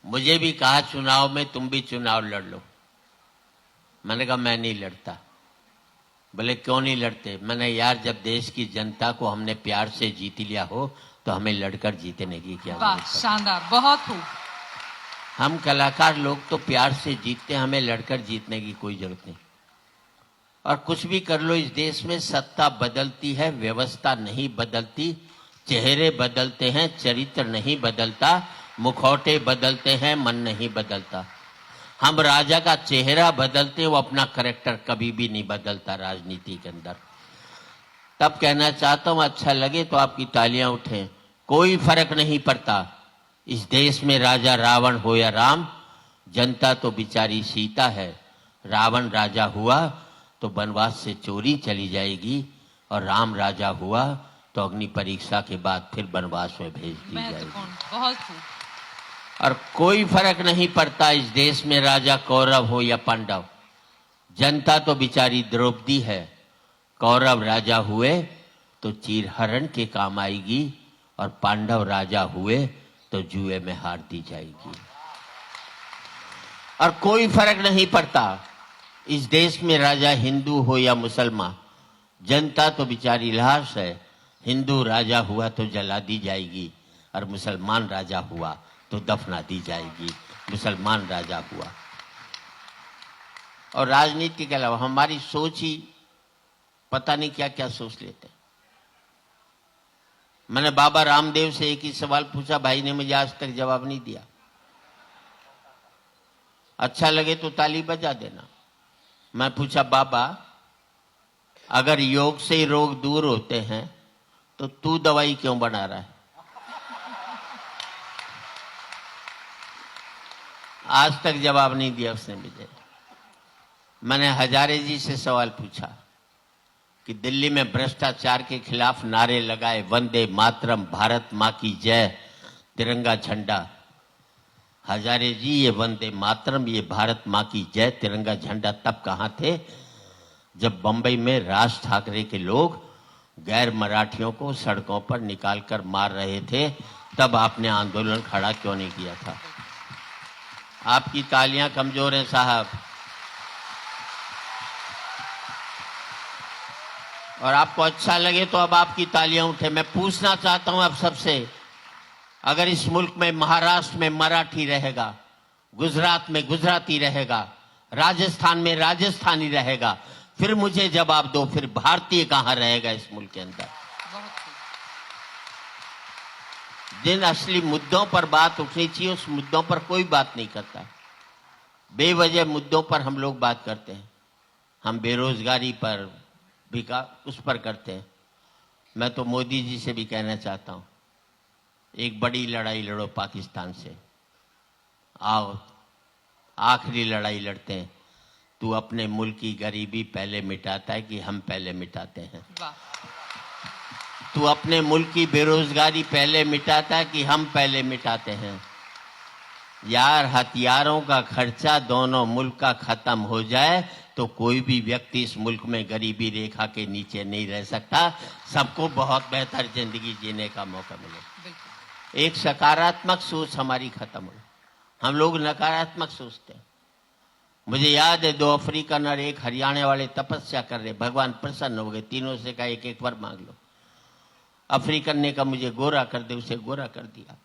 मुझे भी कहा चुनाव में तुम भी चुनाव लड़ लो। मैंने कहा मैं नहीं लड़ता। बोले क्यों नहीं लड़ते? मैंने यार जब देश की जनता को हमने प्यार से जीत लिया हो तो हमें लड़कर जीतने की क्या जरूरत है? शानदार, बहुत खूब। हम कलाकार लोग तो प्यार से जीतते हैं, हमें लड़कर जीतने की कोई जरूरत नहीं। और कुछ भी कर लो, इस देश में सत्ता बदलती है, व्यवस्था नहीं बदलती। चेहरे बदलते हैं, चरित्र नहीं बदलता। मुखौटे बदलते हैं, मन नहीं बदलता। हम राजा का चेहरा बदलते, वो अपना कैरेक्टर कभी भी नहीं बदलता राजनीति के अंदर। तब कहना चाहता हूं, अच्छा लगे तो आपकी तालियां उठें। कोई फर्क नहीं पड़ता इस देश में राजा रावण हो या राम, जनता तो बेचारी सीता है। रावण राजा हुआ तो वनवास से चोरी चली जाएगी, और राम राजा हुआ तो अग्नि परीक्षा के बाद फिर वनवास में भेज दी जाएगी। बहुत खूब। और कोई फर्क नहीं पड़ता इस देश में राजा कौरव हो या पांडव, जनता तो बेचारी द्रौपदी है। कौरव राजा हुए तो चीरहरण के काम आएगी, और पांडव राजा हुए तो जुए में हार दी जाएगी। और कोई फर्क नहीं पड़ता इस देश में राजा हिंदू हो या मुसलमान, जनता तो बेचारी लाश है। हिंदू राजा हुआ तो जला दी जाएगी, और मुसलमान राजा हुआ तो दफना दी जाएगी। मुसलमान राजा हुआ। और राजनीति के अलावा हमारी सोच ही पता नहीं क्या क्या सोच लेते हैं। मैंने बाबा रामदेव से एक ही सवाल पूछा, भाई ने मुझे आज तक जवाब नहीं दिया। अच्छा लगे तो ताली बजा देना। मैं पूछा, बाबा अगर योग से रोग दूर होते हैं तो तू दवाई क्यों बना रहा है? आज तक जवाब नहीं दिया उसने मुझे। मैंने हजारे जी से सवाल पूछा कि दिल्ली में भ्रष्टाचार के खिलाफ नारे लगाए, वंदे मातरम, भारत मां की जय, तिरंगा झंडा। हजारे जी, ये वंदे मातरम, ये भारत मां की जय, तिरंगा झंडा तब कहां थे जब बंबई में राज ठाकरे के लोग गैर मराठियों को सड़कों पर निकालकर मार रहे थे? तब आपने आंदोलन खड़ा क्यों नहीं किया था? आपकी तालियां कमजोर हैं साहब। और आपको अच्छा लगे तो अब आपकी तालियां उठे। मैं पूछना चाहता हूं आप सबसे, अगर इस मुल्क में महाराष्ट्र में मराठी रहेगा, गुजरात में गुजराती रहेगा, राजस्थान में राजस्थानी रहेगा, फिर मुझे जवाब दो, फिर भारतीय कहां रहेगा इस मुल्क के अंदर? जिन असली मुद्दों पर बात उठनी चाहिए उस मुद्दों पर कोई बात नहीं करता। बेवजह मुद्दों पर हम लोग बात करते हैं। हम बेरोजगारी पर उस पर करते हैं। मैं तो मोदी जी से भी कहना चाहता हूं, एक बड़ी लड़ाई लड़ो पाकिस्तान से। आओ आखिरी लड़ाई लड़ते हैं। तू अपने मुल्क की गरीबी पहले मिटाता है कि हम पहले मिटाते हैं? तू अपने मुल्क की बेरोजगारी पहले मिटाता है कि हम पहले मिटाते हैं? यार, हथियारों का खर्चा दोनों मुल्क का खत्म हो जाए तो कोई भी व्यक्ति इस मुल्क में गरीबी रेखा के नीचे नहीं रह सकता। सबको बहुत बेहतर जिंदगी जीने का मौका मिले। एक सकारात्मक सोच हमारी खत्म हो। हम लोग नकारात्मक सोचते हैं। मुझे याद है 2 अफ्रीकन और 1 हरियाणा वाले तपस्या कर रहे, भगवान प्रसन्न हो गए। तीनों से कहा एक एक वर मांग लो। अफ्रीकन ने कहा मुझे गोरा कर दे, उसे गोरा कर दिया।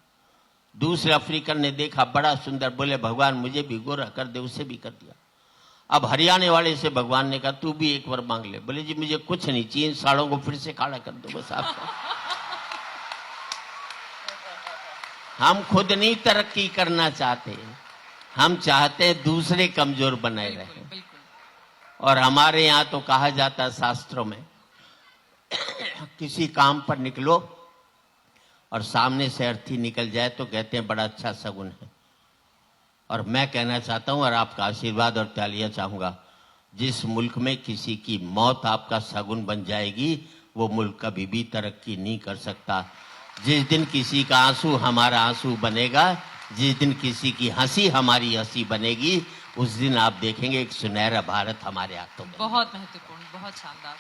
दूसरे अफ्रीकन ने देखा बड़ा सुंदर, बोले भगवान मुझे भी गोरा कर दे, उसे भी कर दिया। अब हरियाणा वाले से भगवान ने कहा तू भी एक वर मांग ले। बोले जी मुझे कुछ नहीं चाहिए, इन साड़ों को फिर से काला कर दो बस आपको। हम खुद नहीं तरक्की करना चाहते, हम चाहते हैं दूसरे कमजोर बनाए रहे। और हमारे यहाँ तो कहा जाता है शास्त्रों में, किसी काम पर निकलो और सामने से अर्थी निकल जाए तो कहते हैं बड़ा अच्छा शगुन है। और मैं कहना चाहता हूं और आपका आशीर्वाद और तालियां चाहूंगा, जिस मुल्क में किसी की मौत आपका शगुन बन जाएगी वो मुल्क कभी भी तरक्की नहीं कर सकता। जिस दिन किसी का आंसू हमारा आंसू बनेगा, जिस दिन किसी की हंसी हमारी हंसी बनेगी, उस दिन आप देखेंगे एक सुनहरा भारत हमारे हाथों में। बहुत महत्वपूर्ण, बहुत शानदार।